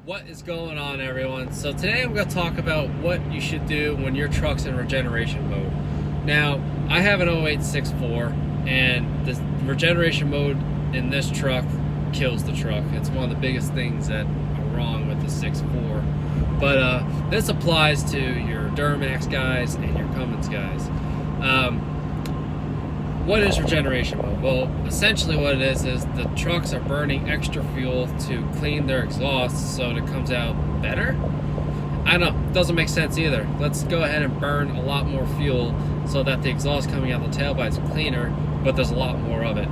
What is going on, everyone? So today I'm going to talk about what you should do when your truck's in regeneration mode. Now, I have an 08 6.4, and the regeneration mode in this truck kills the truck. It's one of the biggest things that are wrong with the 6.4. But this applies to your Duramax guys and your Cummins guys. What is regeneration mode? Well, essentially what it is the trucks are burning extra fuel to clean their exhaust so it comes out better. I don't know, it doesn't make sense either. Let's go ahead and burn a lot more fuel so that the exhaust coming out the tailpipe is cleaner, but there's a lot more of it.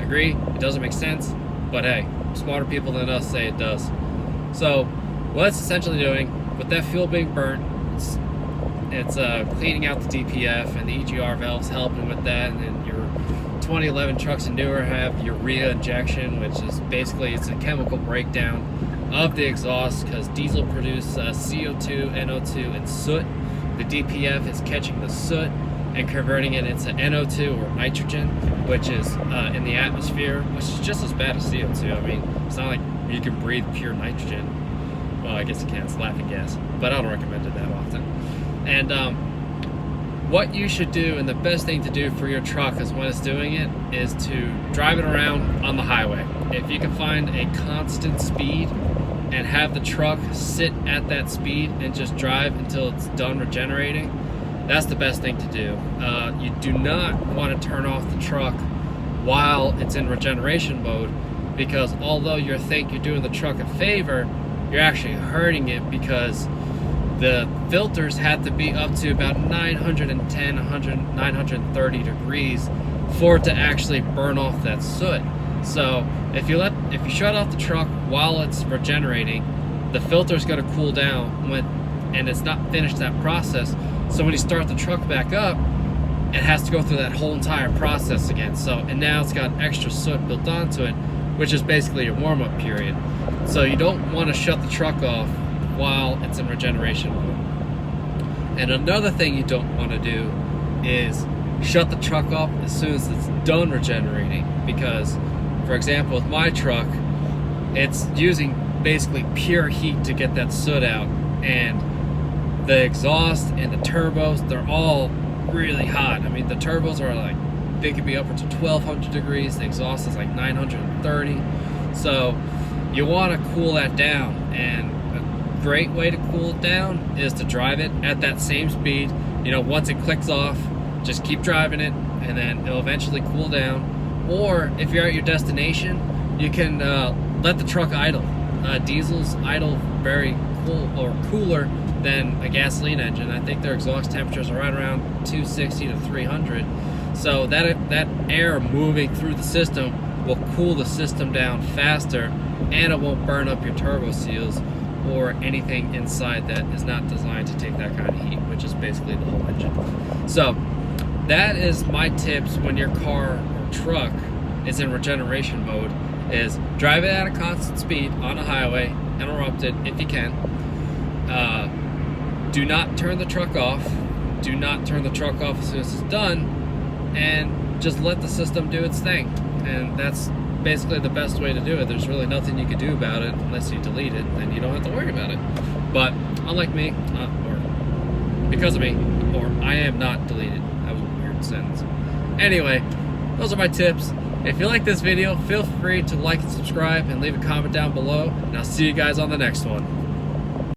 Agree? It doesn't make sense, but hey, smarter people than us say it does. So what it's essentially doing, with that fuel being burnt, it's cleaning out the DPF, and the EGR valves helping with that. And then your 2011 trucks and newer have urea injection, which is basically it's a chemical breakdown of the exhaust because diesel produce CO2, NO2, and soot. The DPF is catching the soot and converting it into NO2 or nitrogen, which is in the atmosphere, which is just as bad as CO2. I mean, it's not like you can breathe pure nitrogen. Well, I guess you can, it's laughing gas, but I don't recommend it that often. And what you should do, and the best thing to do for your truck is when it's doing it, is to drive it around on the highway. If you can find a constant speed and have the truck sit at that speed and just drive until it's done regenerating, that's the best thing to do. You do not want to turn off the truck while it's in regeneration mode, because although you think you're doing the truck a favor, you're actually hurting it, because the filters have to be up to about 910, 930 degrees for it to actually burn off that soot. So if you shut off the truck while it's regenerating, the filter is going to cool down and it's not finished that process. So when you start the truck back up, it has to go through that whole entire process again. And now it's got extra soot built onto it, which is basically your warm-up period. So you don't want to shut the truck off while it's in regeneration mode. And another thing you don't want to do is shut the truck off as soon as it's done regenerating, because, for example, with my truck, it's using basically pure heat to get that soot out, and the exhaust and the turbos, they're all really hot. I mean, the turbos are like, they could be upwards of 1200 degrees, the exhaust is like 930. So you want to cool that down, and great way to cool it down is to drive it at that same speed. Once it clicks off, just keep driving it, and then it'll eventually cool down. Or if you're at your destination, you can let the truck idle. Diesels idle very cool, or cooler than a gasoline engine. I think their exhaust temperatures are right around 260 to 300. So that air moving through the system will cool the system down faster, and it won't burn up your turbo seals or anything inside that is not designed to take that kind of heat, which is basically the whole engine. So that is my tips when your car or truck is in regeneration mode, is drive it at a constant speed on a highway, uninterrupted if you can. Do not turn the truck off. Do not turn the truck off as soon as it's done, and just let the system do its thing. And that's basically the best way to do it. There's really nothing you can do about it unless you delete it, then you don't have to worry about it. But unlike me, or because of me, or I am not deleted. That was a weird sentence. Anyway, those are my tips. If you like this video, feel free to like and subscribe and leave a comment down below, and I'll see you guys on the next one.